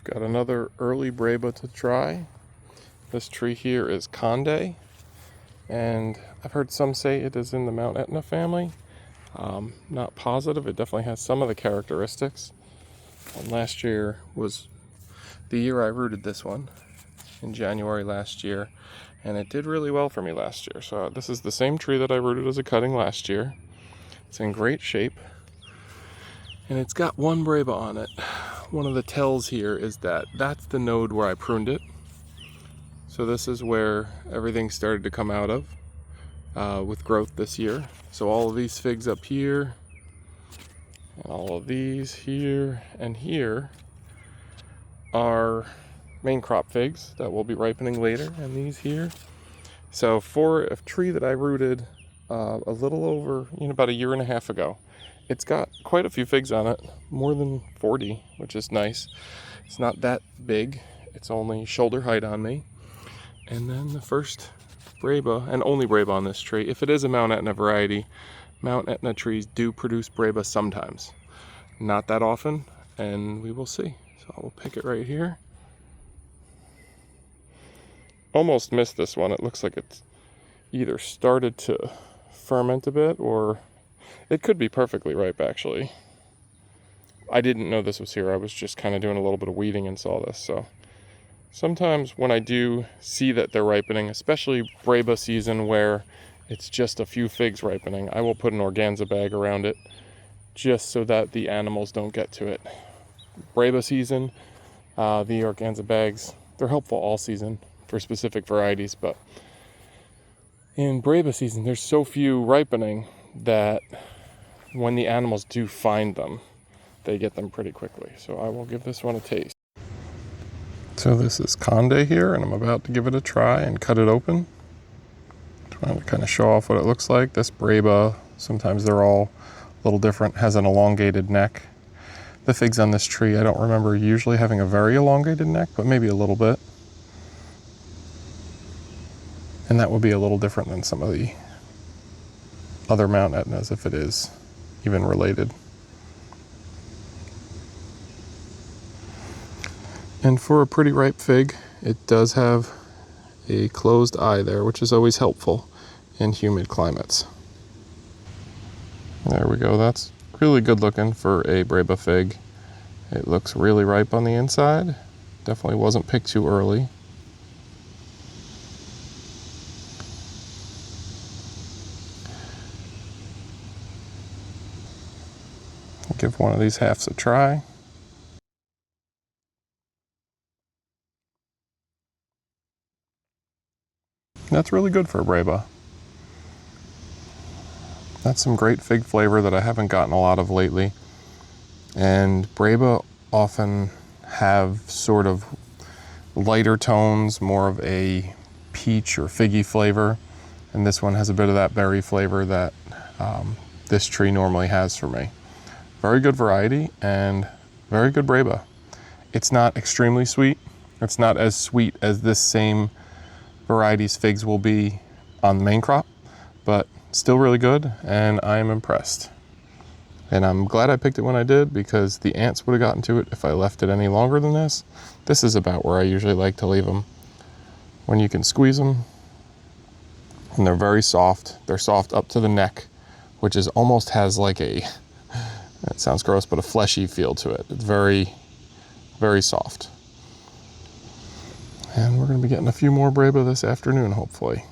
Got another early Breba to try. This tree here is Conde, and I've heard some say it is in the Mount Etna family. Not positive. It definitely has some of the characteristics. And last year was the year I rooted this one, in January last year, and it did really well for me last year. So this is the same tree that I rooted as a cutting last year. It's in great shape, and it's got one Breba on it. One of the tells here is that that's the node where I pruned it. So this is where everything started to come out of with growth this year. So all of these figs up here, and all of these here and here are main crop figs that will be ripening later, and these here. So for a tree that I rooted a little over, about a year and a half ago, it's got quite a few figs on it, more than 40, which is nice. It's not that big. It's only shoulder height on me. And then the first Breba, and only Breba on this tree. If it is a Mount Etna variety, Mount Etna trees do produce Breba sometimes. Not that often, and we will see. So I will pick it right here. Almost missed this one. It looks like it's either started to ferment a bit, or it could be perfectly ripe, actually. I didn't know this was here. I was just kind of doing a little bit of weeding and saw this. So sometimes when I do see that they're ripening, especially Breba season where it's just a few figs ripening, I will put an organza bag around it just so that the animals don't get to it. Breba season, the organza bags, they're helpful all season for specific varieties, but in Breba season, there's so few ripening that when the animals do find them, they get them pretty quickly. So I will give this one a taste. So this is Conde here, and I'm about to give it a try and cut it open. Trying to kind of show off what it looks like. This Breba, sometimes they're all a little different, has an elongated neck. The figs on this tree, I don't remember usually having a very elongated neck, but maybe a little bit. And that would be a little different than some of the other Mount Etnas, if it is even related. And for a pretty ripe fig, it does have a closed eye there, which is always helpful in humid climates. There we go. That's really good looking for a Breba fig. It looks really ripe on the inside. Definitely wasn't picked too early. Give one of these halves a try. That's really good for a Breba. That's some great fig flavor that I haven't gotten a lot of lately. And Breba often have sort of lighter tones, more of a peach or figgy flavor. And this one has a bit of that berry flavor that this tree normally has for me. Very good variety and very good Breba. It's not extremely sweet. It's not as sweet as this same variety's figs will be on the main crop, but still really good, and I am impressed. And I'm glad I picked it when I did, because the ants would have gotten to it if I left it any longer than this. This is about where I usually like to leave them. When you can squeeze them, and they're very soft. They're soft up to the neck, which is almost has like a, it sounds gross, but a fleshy feel to it. It's very, very soft. And we're going to be getting a few more Breba this afternoon, hopefully.